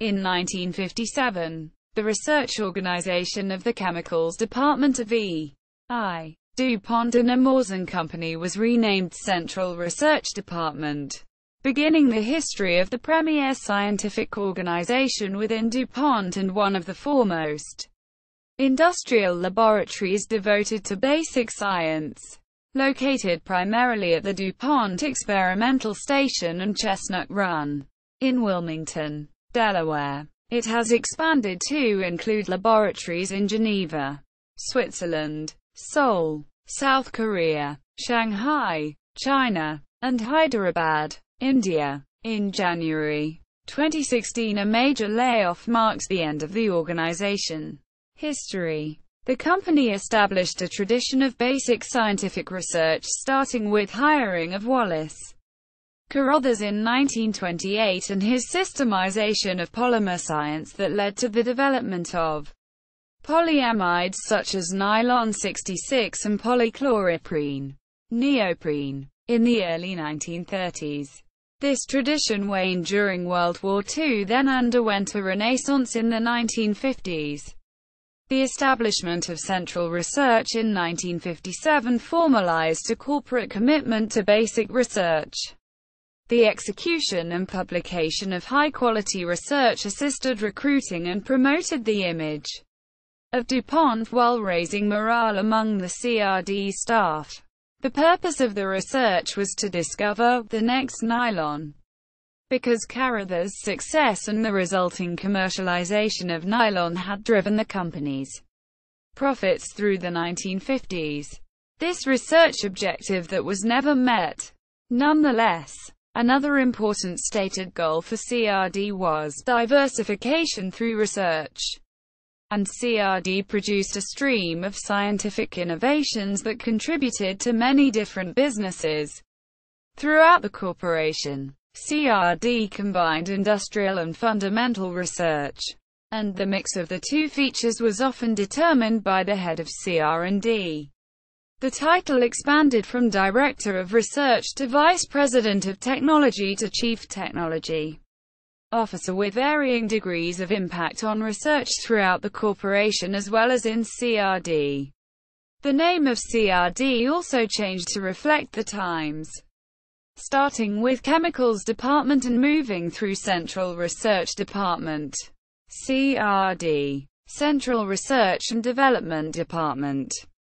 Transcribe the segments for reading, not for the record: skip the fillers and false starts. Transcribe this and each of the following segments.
In 1957, the research organization of the Chemicals Department of E.I. DuPont and Nemours and Company was renamed Central Research Department, beginning the history of the premier scientific organization within DuPont and one of the foremost industrial laboratories devoted to basic science. Located primarily at the DuPont Experimental Station and Chestnut Run in Wilmington, Delaware, it has expanded to include laboratories in Geneva, Switzerland, Seoul, South Korea, Shanghai, China, and Hyderabad, India. In January 2016, a major layoff marks the end of the organization. History. The company established a tradition of basic scientific research, starting with hiring of Wallace Carothers in 1928 and his systemization of polymer science that led to the development of polyamides such as nylon 66 and polychloroprene, neoprene, in the early 1930s. This tradition waned during World War II, then underwent a renaissance in the 1950s. The establishment of Central Research in 1957 formalized a corporate commitment to basic research. The execution and publication of high-quality research assisted recruiting and promoted the image of DuPont while raising morale among the CRD staff. The purpose of the research was to discover the next nylon. Because Carothers' success and the resulting commercialization of nylon had driven the company's profits through the 1950s. This research objective that was never met. Nonetheless, another important stated goal for CRD was diversification through research. And CRD produced a stream of scientific innovations that contributed to many different businesses throughout the corporation. CRD combined industrial and fundamental research, and the mix of the two features was often determined by the head of CR&D. The title expanded from Director of Research to Vice President of Technology to Chief Technology Officer, with varying degrees of impact on research throughout the corporation as well as in CRD. The name of CRD also changed to reflect the times, starting with Chemicals Department and moving through Central Research Department, CRD, Central Research and Development Department,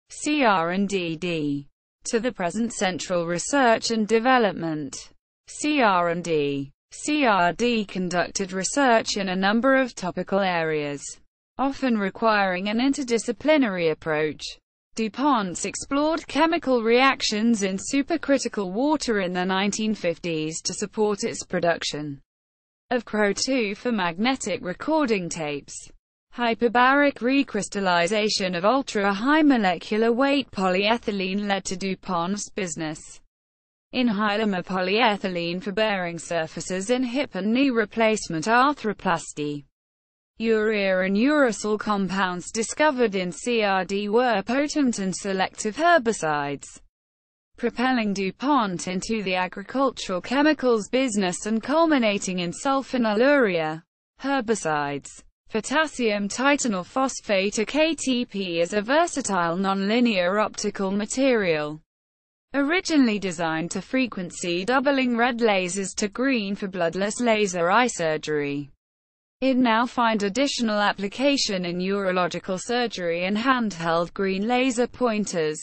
CR&DD, to the present Central Research and Development, CR&D. CRD conducted research in a number of topical areas, often requiring an interdisciplinary approach. DuPont explored chemical reactions in supercritical water in the 1950s to support its production of Cro2 for magnetic recording tapes. Hyperbaric recrystallization of ultra-high molecular weight polyethylene led to DuPont's business in high-polymer polyethylene for bearing surfaces in hip and knee replacement arthroplasty. Urea and uracil compounds discovered in CRD were potent and selective herbicides, propelling DuPont into the agricultural chemicals business and culminating in sulfonylurea herbicides. Potassium titanyl phosphate, or KTP, is a versatile nonlinear optical material, originally designed to frequency doubling red lasers to green for bloodless laser eye surgery. It now finds additional application in urological surgery and handheld green laser pointers.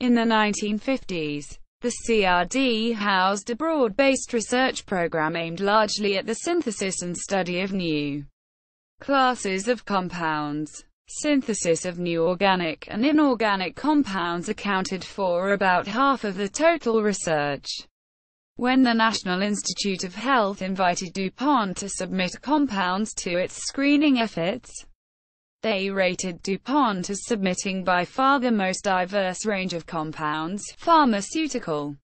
In the 1950s, the CRD housed a broad-based research program aimed largely at the synthesis and study of new classes of compounds. Synthesis of new organic and inorganic compounds accounted for about half of the total research. When the National Institute of Health invited DuPont to submit compounds to its screening efforts, they rated DuPont as submitting by far the most diverse range of compounds. Pharmaceutical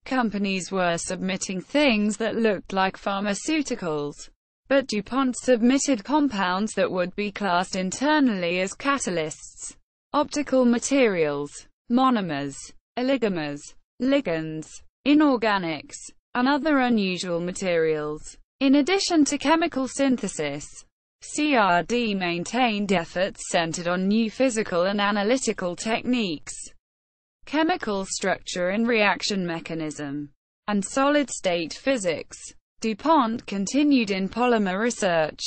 companies were submitting things that looked like pharmaceuticals, but DuPont submitted compounds that would be classed internally as catalysts, optical materials, monomers, oligomers, ligands, inorganics, and other unusual materials. In addition to chemical synthesis, CRD maintained efforts centered on new physical and analytical techniques, chemical structure and reaction mechanism, and solid-state physics. DuPont continued in polymer research.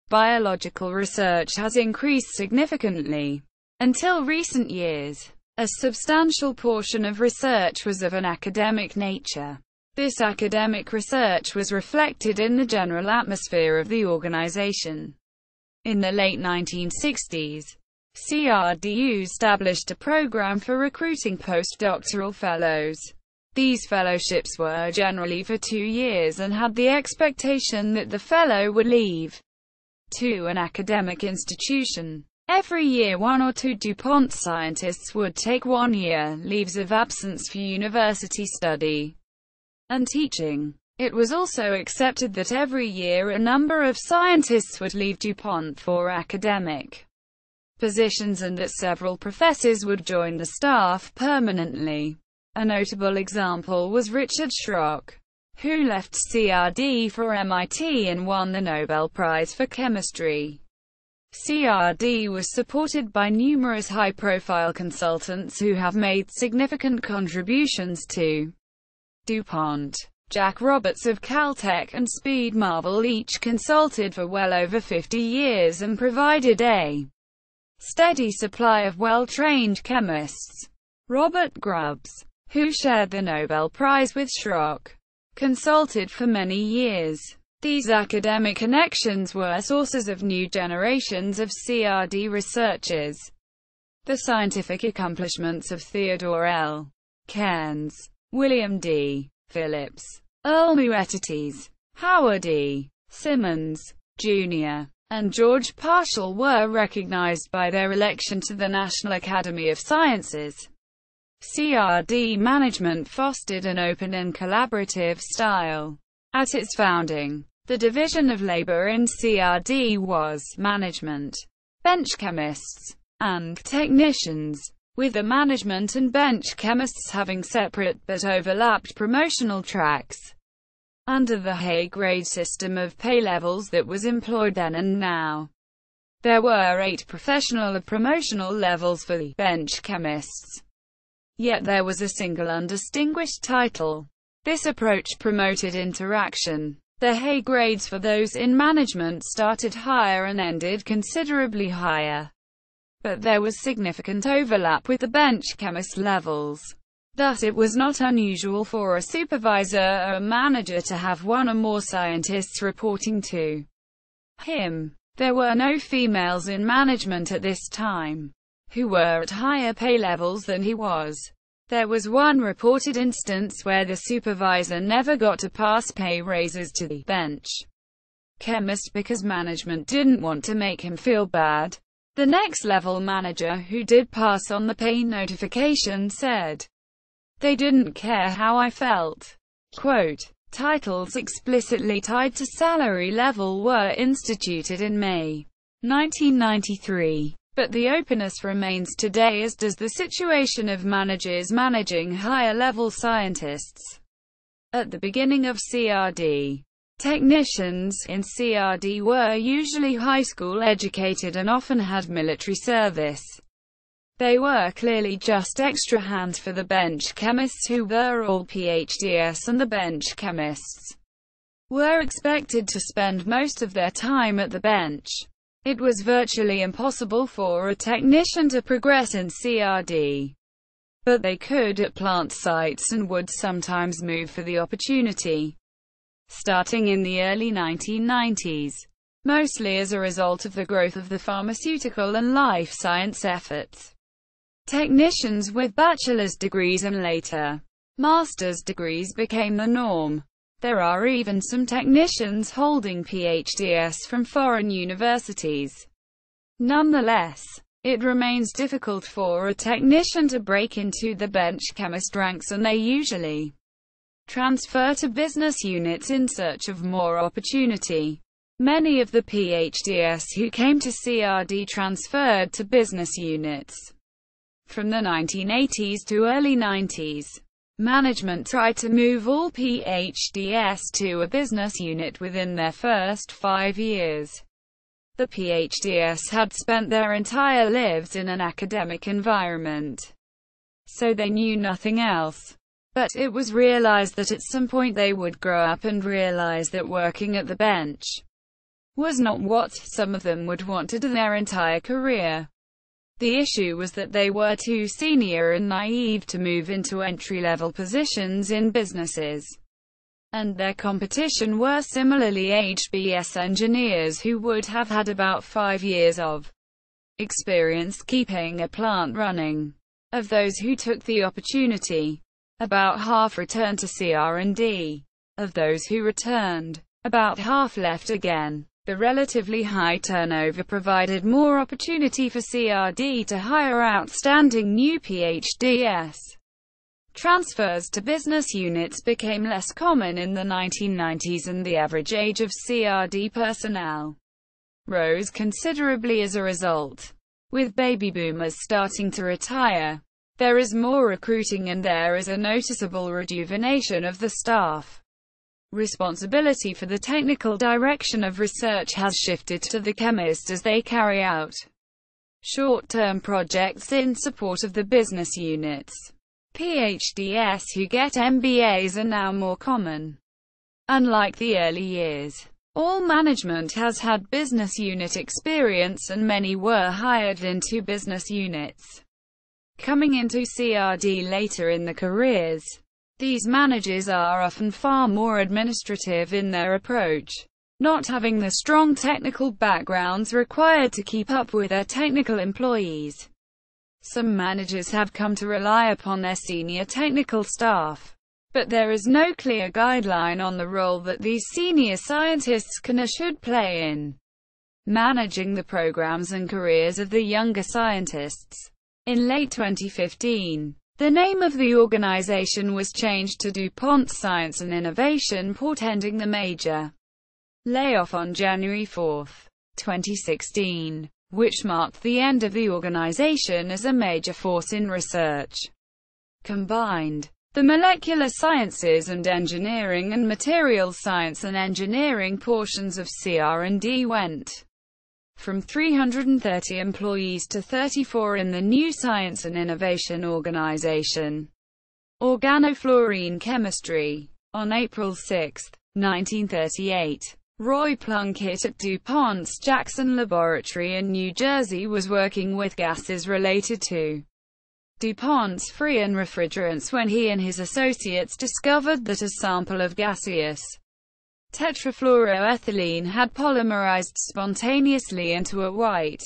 Biological research has increased significantly. Until recent years, a substantial portion of research was of an academic nature. This academic research was reflected in the general atmosphere of the organization. In the late 1960s, CRDU established a program for recruiting postdoctoral fellows. These fellowships were generally for 2 years and had the expectation that the fellow would leave to an academic institution. Every year 1 or 2 DuPont scientists would take 1 year leaves of absence for university study and teaching. It was also accepted that every year a number of scientists would leave DuPont for academic positions and that several professors would join the staff permanently. A notable example was Richard Schrock, who left CRD for MIT and won the Nobel Prize for Chemistry. CRD was supported by numerous high-profile consultants who have made significant contributions to DuPont. Jack Roberts of Caltech and Speed Marvel each consulted for well over 50 years and provided a steady supply of well-trained chemists. Robert Grubbs, who shared the Nobel Prize with Schrock, consulted for many years. These academic connections were sources of new generations of CRD researchers. The scientific accomplishments of Theodore L. Cairns, William D. Phillips, Earl Muetites, Howard E. Simmons, Jr., and George Marshall were recognized by their election to the National Academy of Sciences. CRD management fostered an open and collaborative style. At its founding, the division of labor in CRD was management, bench chemists, and technicians, with the management and bench chemists having separate but overlapped promotional tracks. Under the Hay-grade system of pay levels that was employed then and now, there were 8 professional promotional levels for the bench chemists. Yet there was a single undistinguished title. This approach promoted interaction. The Hay grades for those in management started higher and ended considerably higher, but there was significant overlap with the bench chemist levels. Thus it was not unusual for a supervisor or a manager to have 1 or more scientists reporting to him. There were no females in management at this time who were at higher pay levels than he was. There was one reported instance where the supervisor never got to pass pay raises to the bench chemist because management didn't want to make him feel bad. The next level manager who did pass on the pay notification said, "They didn't care how I felt." Quote, titles explicitly tied to salary level were instituted in May 1993. But the openness remains today, as does the situation of managers managing higher-level scientists. At the beginning of CRD, technicians in CRD were usually high school educated and often had military service. They were clearly just extra hands for the bench chemists who were all PhDs, and the bench chemists were expected to spend most of their time at the bench. It was virtually impossible for a technician to progress in CRD, but they could at plant sites and would sometimes move for the opportunity. Starting in the early 1990s, mostly as a result of the growth of the pharmaceutical and life science efforts, technicians with bachelor's degrees and later master's degrees became the norm. There are even some technicians holding PhDs from foreign universities. Nonetheless, it remains difficult for a technician to break into the bench chemist ranks, and they usually transfer to business units in search of more opportunity. Many of the PhDs who came to CRD transferred to business units from the 1980s to early 90s. Management tried to move all PhDs to a business unit within their first 5 years. The PhDs had spent their entire lives in an academic environment, so they knew nothing else. But it was realized that at some point they would grow up and realize that working at the bench was not what some of them would want to do their entire career. The issue was that they were too senior and naive to move into entry-level positions in businesses, and their competition were similarly aged BS engineers who would have had about 5 years of experience keeping a plant running. Of those who took the opportunity, about half returned to CR&D. Of those who returned, about half left again. The relatively high turnover provided more opportunity for CRD to hire outstanding new PhDs. Transfers to business units became less common in the 1990s, and the average age of CRD personnel rose considerably as a result. With baby boomers starting to retire, there is more recruiting and there is a noticeable rejuvenation of the staff. Responsibility for the technical direction of research has shifted to the chemist as they carry out short-term projects in support of the business units. PhDs who get MBAs are now more common. Unlike the early years, all management has had business unit experience and many were hired into business units, coming into CRD later in the careers. These managers are often far more administrative in their approach, not having the strong technical backgrounds required to keep up with their technical employees. Some managers have come to rely upon their senior technical staff, but there is no clear guideline on the role that these senior scientists can or should play in managing the programs and careers of the younger scientists. In late 2015, the name of the organization was changed to DuPont Science and Innovation, portending the major layoff on January 4, 2016, which marked the end of the organization as a major force in research. Combined, the molecular sciences and engineering and materials science and engineering portions of CR&D went from 330 employees to 34 in the new Science and Innovation Organization. Organofluorine Chemistry. On April 6, 1938, Roy Plunkett at DuPont's Jackson Laboratory in New Jersey was working with gases related to DuPont's freon refrigerants when he and his associates discovered that a sample of gaseous tetrafluoroethylene had polymerized spontaneously into a white,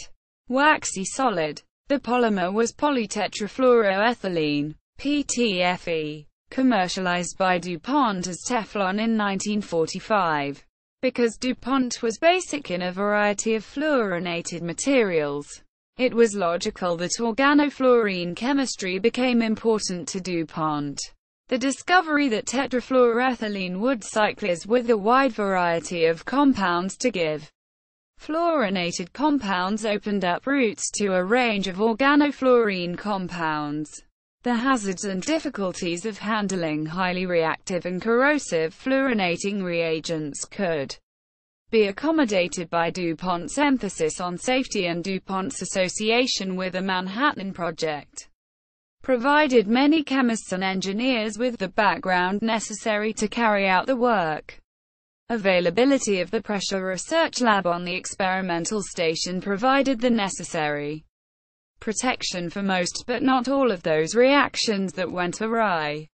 waxy solid. The polymer was polytetrafluoroethylene, PTFE, commercialized by DuPont as Teflon in 1945. Because DuPont was basic in a variety of fluorinated materials, it was logical that organofluorine chemistry became important to DuPont. The discovery that tetrafluoroethylene would cyclize with a wide variety of compounds to give fluorinated compounds opened up routes to a range of organofluorine compounds. The hazards and difficulties of handling highly reactive and corrosive fluorinating reagents could be accommodated by DuPont's emphasis on safety, and DuPont's association with the Manhattan Project provided many chemists and engineers with the background necessary to carry out the work. Availability of the pressure research lab on the experimental station provided the necessary protection for most but not all of those reactions that went awry.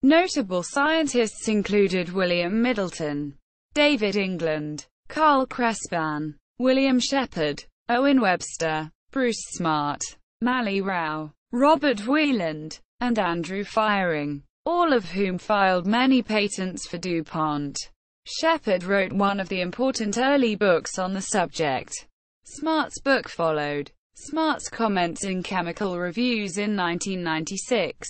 Notable scientists included William Middleton, David England, Carl Crespan, William Shepard, Owen Webster, Bruce Smart, Mali Rao, Robert Wieland, and Andrew Firing, all of whom filed many patents for DuPont. Shepard wrote one of the important early books on the subject. Smart's book followed. Smart's comments in chemical reviews in 1996.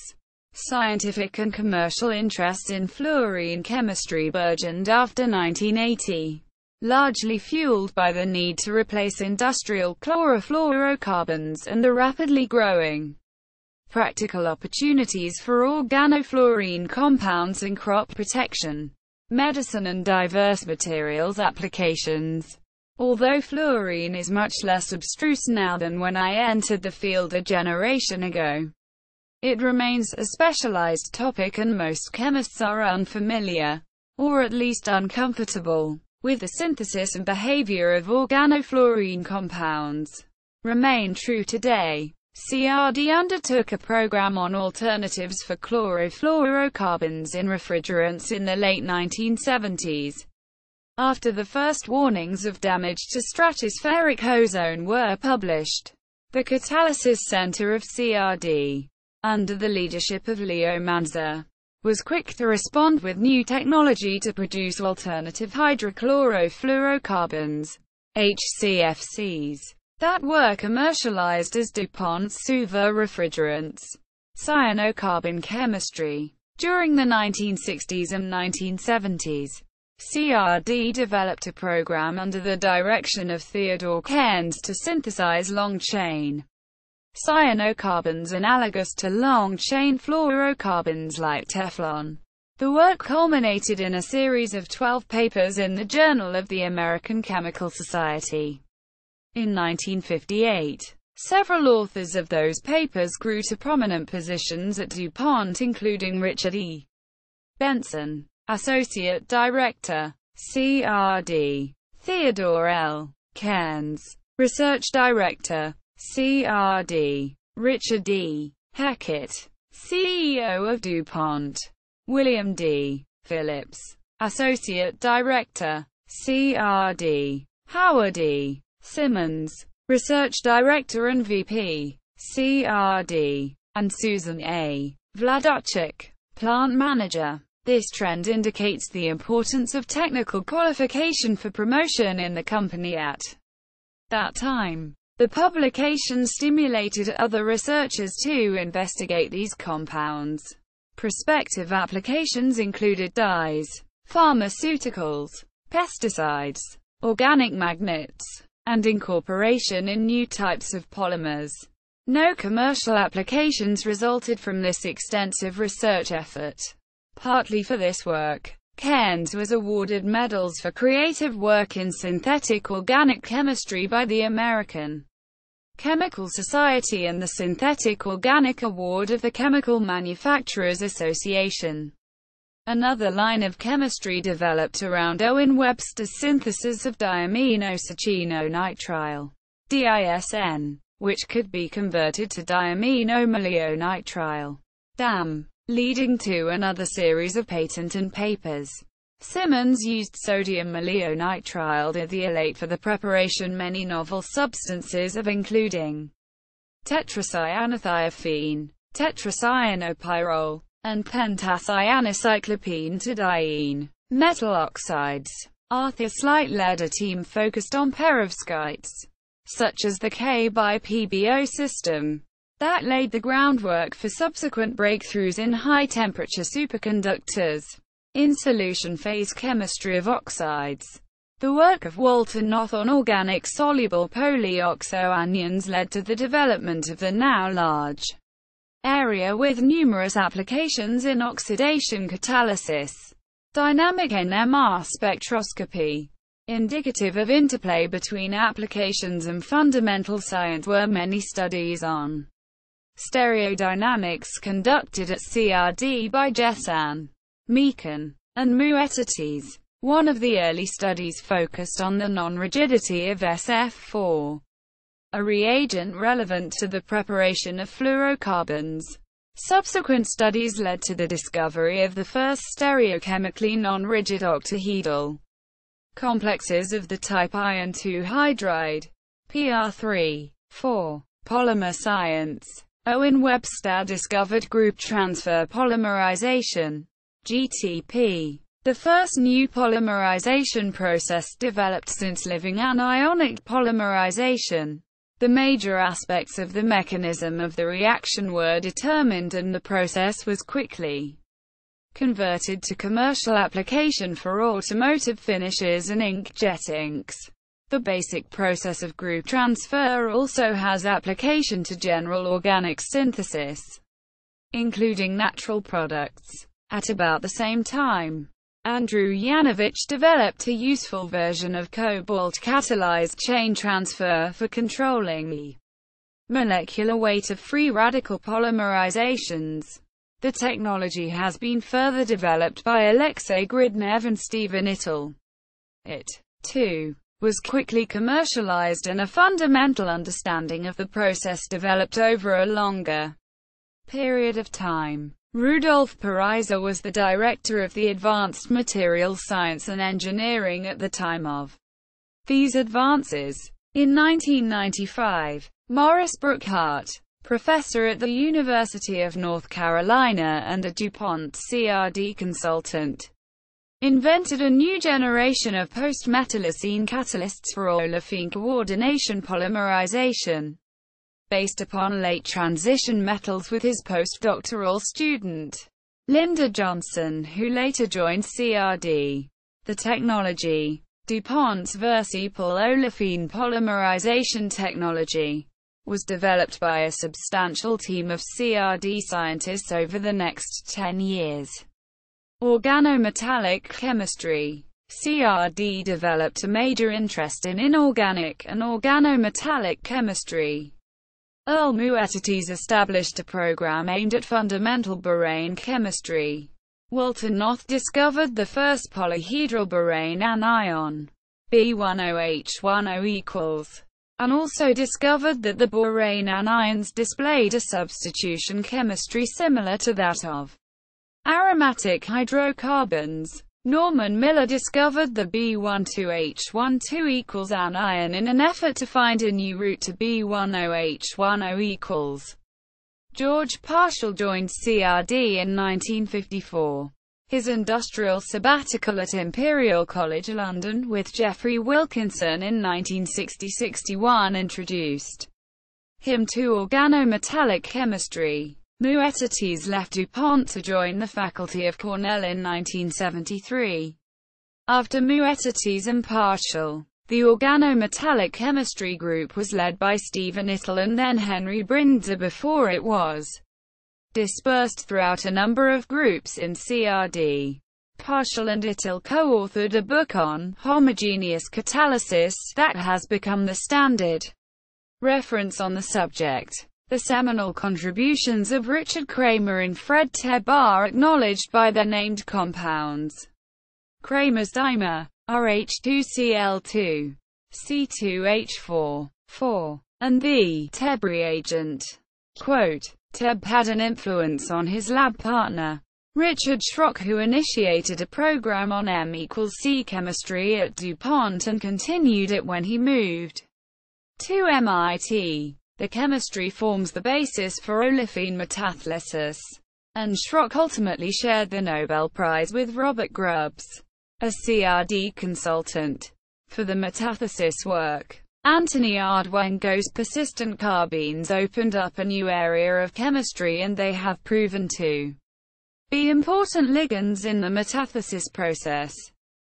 Scientific and commercial interest in fluorine chemistry burgeoned after 1980, largely fueled by the need to replace industrial chlorofluorocarbons and the rapidly growing practical opportunities for organofluorine compounds in crop protection, medicine and diverse materials applications. Although fluorine is much less abstruse now than when I entered the field a generation ago, it remains a specialized topic and most chemists are unfamiliar, or at least uncomfortable, with the synthesis and behavior of organofluorine compounds. Remain true today. CRD undertook a program on alternatives for chlorofluorocarbons in refrigerants in the late 1970s. After the first warnings of damage to stratospheric ozone were published, the Catalysis Center of CRD, under the leadership of Leo Manza, was quick to respond with new technology to produce alternative hydrochlorofluorocarbons, HCFCs, that were commercialized as DuPont's Suva refrigerants. Cyanocarbon chemistry. During the 1960s and 1970s, CRD developed a program under the direction of Theodore Cairns to synthesize long-chain cyanocarbons analogous to long-chain fluorocarbons like Teflon. The work culminated in a series of 12 papers in the Journal of the American Chemical Society. In 1958, several authors of those papers grew to prominent positions at DuPont, including Richard E. Benson, Associate Director, CRD, Theodore L. Cairns, Research Director, CRD, Richard D. Hackett, CEO of DuPont, William D. Phillips, Associate Director, CRD, Howard E. Simmons, Research Director and VP, CRD, and Susan A. Vladarchuk, Plant Manager. This trend indicates the importance of technical qualification for promotion in the company at that time. The publication stimulated other researchers to investigate these compounds. Prospective applications included dyes, pharmaceuticals, pesticides, organic magnets, and incorporation in new types of polymers. No commercial applications resulted from this extensive research effort. Partly for this work, Cairns was awarded medals for creative work in synthetic organic chemistry by the American Chemical Society and the Synthetic Organic Award of the Chemical Manufacturers Association. Another line of chemistry developed around Owen Webster's synthesis of diaminosacchinonitrile, DISN, which could be converted to diaminomalonitrile, DAM, leading to another series of patent papers. Simmons used sodium malonitrile dithiolate for the preparation many novel substances of including tetracyanothiophenone, tetracyanopyrrole, and pentacyancyclopentadiene. Metal oxides. Arthur Slight led a team focused on perovskites, such as the K-by-PbO system, that laid the groundwork for subsequent breakthroughs in high-temperature superconductors, in solution phase chemistry of oxides. The work of Walter Noth on organic soluble polyoxoanions led to the development of the now large area with numerous applications in oxidation catalysis, dynamic NMR spectroscopy. Indicative of interplay between applications and fundamental science were many studies on stereodynamics conducted at CRD by Jesan, Meekan, and Muetates. One of the early studies focused on the non-rigidity of SF4, a reagent relevant to the preparation of fluorocarbons. Subsequent studies led to the discovery of the first stereochemically non-rigid octahedral complexes of the type iron 2 hydride, PR3,4. Polymer science. Owen Webster discovered group transfer polymerization, GTP, the first new polymerization process developed since living anionic polymerization. The major aspects of the mechanism of the reaction were determined and the process was quickly converted to commercial application for automotive finishes and inkjet inks. The basic process of group transfer also has application to general organic synthesis. including natural products. At about the same time, Andrew Yanovich developed a useful version of cobalt-catalyzed chain transfer for controlling the molecular weight of free radical polymerizations. The technology has been further developed by Alexei Gridnev and Stephen Ittel. It, too, was quickly commercialized, and a fundamental understanding of the process developed over a longer period of time. Rudolf Pariser was the director of the Advanced Materials Science and Engineering at the time of these advances. In 1995, Morris Brookhart, professor at the University of North Carolina and a DuPont CRD consultant, invented a new generation of post-metallocene catalysts for olefin coordination polymerization, based upon late transition metals, with his postdoctoral student, Linda Johnson, who later joined CRD. The technology, DuPont's versipol olefin polymerization technology, was developed by a substantial team of CRD scientists over the next 10 years. Organometallic chemistry. CRD developed a major interest in inorganic and organometallic chemistry. Earl Muettates established a program aimed at fundamental borane chemistry. Walter Noth discovered the first polyhedral borane anion, B10H10 and also discovered that the borane anions displayed a substitution chemistry similar to that of aromatic hydrocarbons. Norman Miller discovered the B12H12 anion in an effort to find a new route to B10H10. George Partial joined CRD in 1954. His industrial sabbatical at Imperial College London with Geoffrey Wilkinson in 1960-61 introduced him to organometallic chemistry. Muettates left DuPont to join the faculty of Cornell in 1973. After Muettates and Partial, the organometallic chemistry group was led by Stephen Ittel and then Henry Brinder before it was dispersed throughout a number of groups in CRD. Partial and Ittel co-authored a book on homogeneous catalysis that has become the standard reference on the subject. The seminal contributions of Richard Kramer and Fred Tebb are acknowledged by their named compounds. Kramer's dimer, RH2Cl2, C2H4, 4, and the Tebb reagent. Quote, Tebb had an influence on his lab partner, Richard Schrock, who initiated a program on M=C chemistry at DuPont and continued it when he moved to MIT. The chemistry forms the basis for olefin metathesis, and Schrock ultimately shared the Nobel Prize with Robert Grubbs, a CRD consultant, for the metathesis work. Anthony Ardwengo's persistent carbines opened up a new area of chemistry, and they have proven to be important ligands in the metathesis process.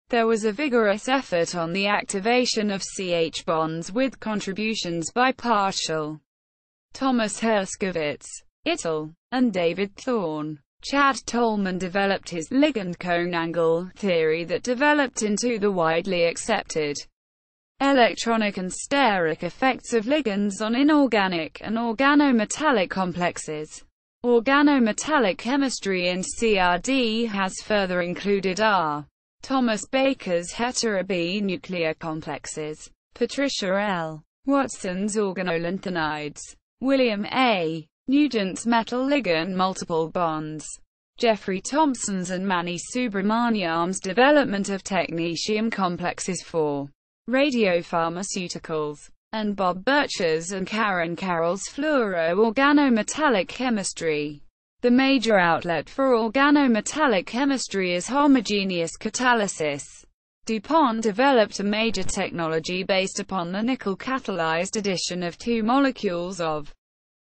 There was a vigorous effort on the activation of CH bonds with contributions by Partial, Thomas Herskovits, Ittel, and David Thorne. Chad Tolman developed his ligand cone angle theory that developed into the widely accepted electronic and steric effects of ligands on inorganic and organometallic complexes. Organometallic chemistry in CRD has further included R. Thomas Baker's heteronuclear complexes, Patricia L. Watson's organolanthanides, William A. Nugent's metal-ligand multiple bonds, Jeffrey Thompson's and Mani Subramaniam's development of technetium complexes for radiopharmaceuticals, and Bob Birch's and Karen Carroll's fluoro-organometallic chemistry. The major outlet for organometallic chemistry is homogeneous catalysis. DuPont developed a major technology based upon the nickel-catalyzed addition of two molecules of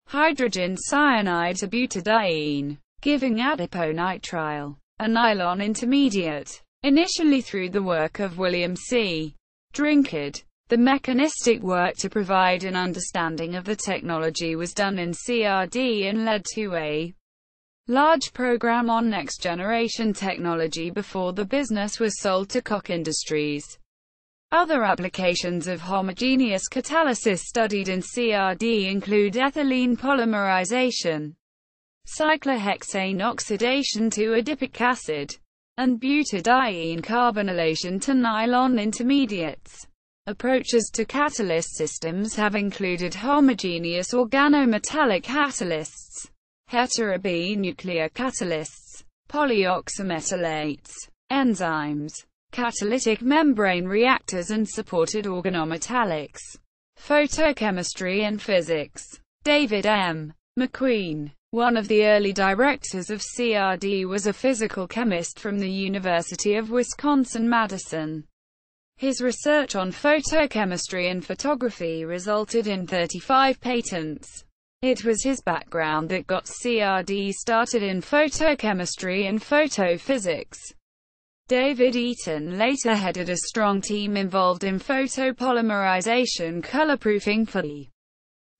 hydrogen cyanide to butadiene, giving adiponitrile, a nylon intermediate, initially through the work of William C. Drinkard. The mechanistic work to provide an understanding of the technology was done in CRD and led to a large program on next-generation technology before the business was sold to Koch Industries. Other applications of homogeneous catalysis studied in CRD include ethylene polymerization, cyclohexane oxidation to adipic acid, and butadiene carbonylation to nylon intermediates. Approaches to catalyst systems have included homogeneous organometallic catalysts, heterobinuclear catalysts, polyoxymetallates, enzymes, catalytic membrane reactors and supported organometallics, photochemistry and physics. David M. McQueen, one of the early directors of CRD, was a physical chemist from the University of Wisconsin-Madison. His research on photochemistry and photography resulted in 35 patents. It was his background that got CRD started in photochemistry and photophysics. David Eaton later headed a strong team involved in photopolymerization colorproofing for the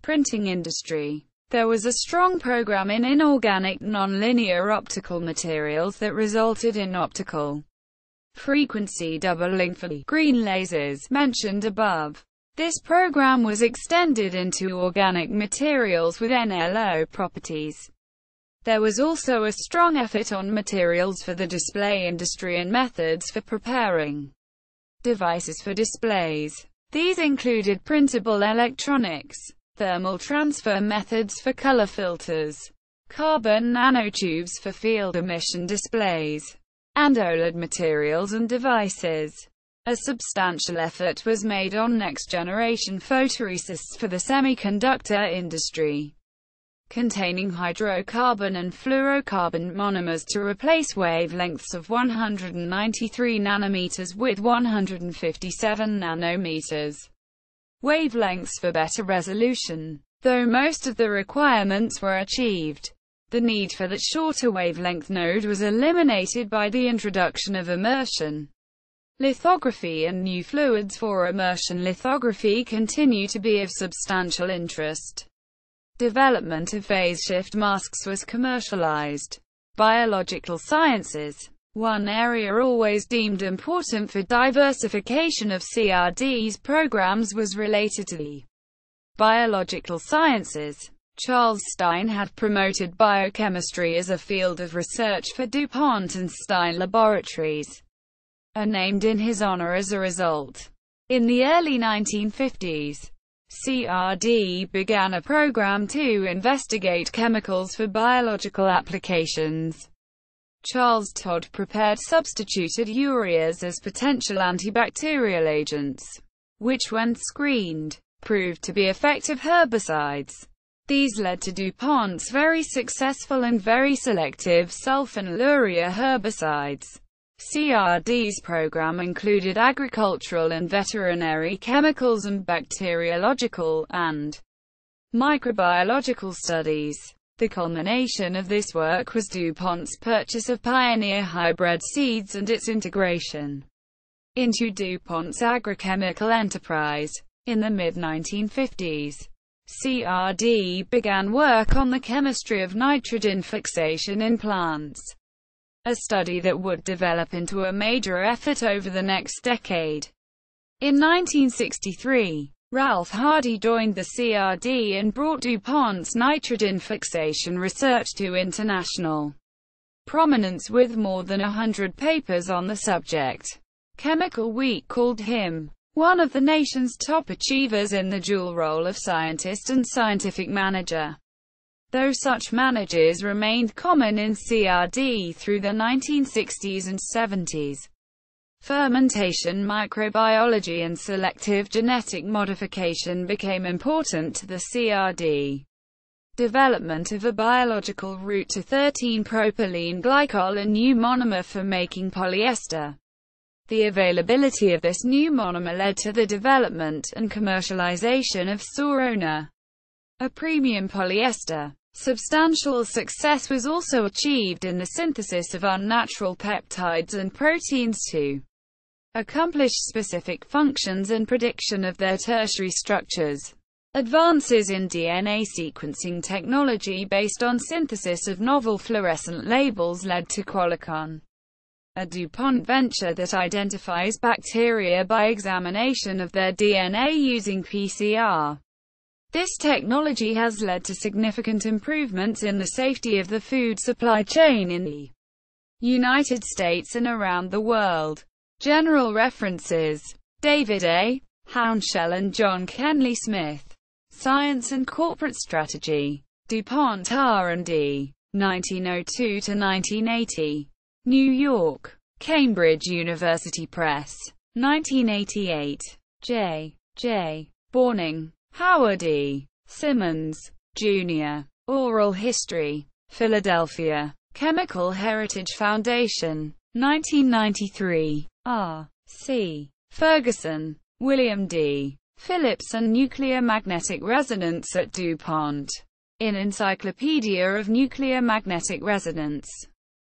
printing industry. There was a strong program in inorganic nonlinear optical materials that resulted in optical frequency doubling for the green lasers mentioned above. This program was extended into organic materials with NLO properties. There was also a strong effort on materials for the display industry and methods for preparing devices for displays. These included printable electronics, thermal transfer methods for color filters, carbon nanotubes for field emission displays, and OLED materials and devices. A substantial effort was made on next-generation photoresists for the semiconductor industry, containing hydrocarbon and fluorocarbon monomers to replace wavelengths of 193 nanometers with 157 nanometers wavelengths for better resolution. Though most of the requirements were achieved, the need for that shorter wavelength node was eliminated by the introduction of immersion lithography, and new fluids for immersion lithography continue to be of substantial interest. Development of phase shift masks was commercialized. Biological sciences. One area always deemed important for diversification of CRD's programs was related to the biological sciences. Charles Stein had promoted biochemistry as a field of research for DuPont, and Stein laboratories are named in his honor as a result. In the early 1950s, CRD began a program to investigate chemicals for biological applications. Charles Todd prepared substituted ureas as potential antibacterial agents, which when screened, proved to be effective herbicides. These led to DuPont's very successful and very selective sulfonylurea herbicides. CRD's program included agricultural and veterinary chemicals and bacteriological and microbiological studies. The culmination of this work was DuPont's purchase of Pioneer hybrid seeds and its integration into DuPont's agrochemical enterprise. In the mid-1950s, CRD began work on the chemistry of nitrogen fixation in plants, a study that would develop into a major effort over the next decade. In 1963, Ralph Hardy joined the CRD and brought DuPont's nitrogen fixation research to international prominence with more than 100 papers on the subject. Chemical Week called him one of the nation's top achievers in the dual role of scientist and scientific manager. Though such managers remained common in CRD through the 1960s and 70s, fermentation, microbiology and selective genetic modification became important to the CRD. Development of a biological route to 13-propylene glycol, a new monomer for making polyester. The availability of this new monomer led to the development and commercialization of Sorona, a premium polyester. Substantial success was also achieved in the synthesis of unnatural peptides and proteins to accomplish specific functions and prediction of their tertiary structures. Advances in DNA sequencing technology based on synthesis of novel fluorescent labels led to Qualicon, a DuPont venture that identifies bacteria by examination of their DNA using PCR. This technology has led to significant improvements in the safety of the food supply chain in the United States and around the world. General references: David A. Hounshell and John Kenley Smith. Science and Corporate Strategy. DuPont R&D. 1902 to 1980. New York: Cambridge University Press. 1988. J. J. Borning. Howard E. Simmons, Jr. Oral History. Philadelphia: Chemical Heritage Foundation. 1993. R. C. Ferguson, William D. Phillips and Nuclear Magnetic Resonance at DuPont. In Encyclopedia of Nuclear Magnetic Resonance.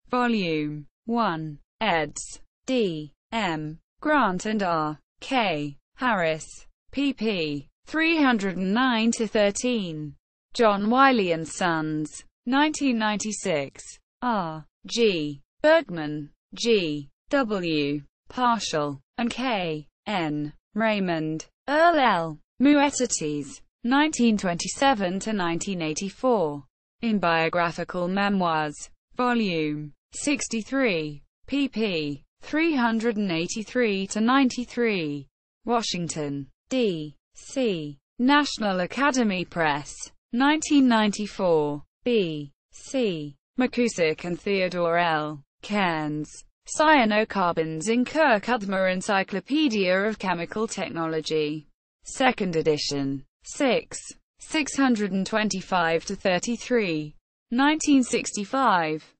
Volume 1. eds. D. M. Grant and R. K. Harris. pp. 309-13. John Wiley & Sons. 1996. R. G. Bergman, G. W. Partial, and K. N. Raymond. Earl L. Muettates. 1927-1984. In Biographical Memoirs. Volume 63. pp. 383-93. Washington, D. C. National Academy Press. 1994. B. C. McCusick and Theodore L. Cairns. Cyanocarbons in Kirk-Udmer Encyclopedia of Chemical Technology. 2nd edition. 6. 625-33. 1965.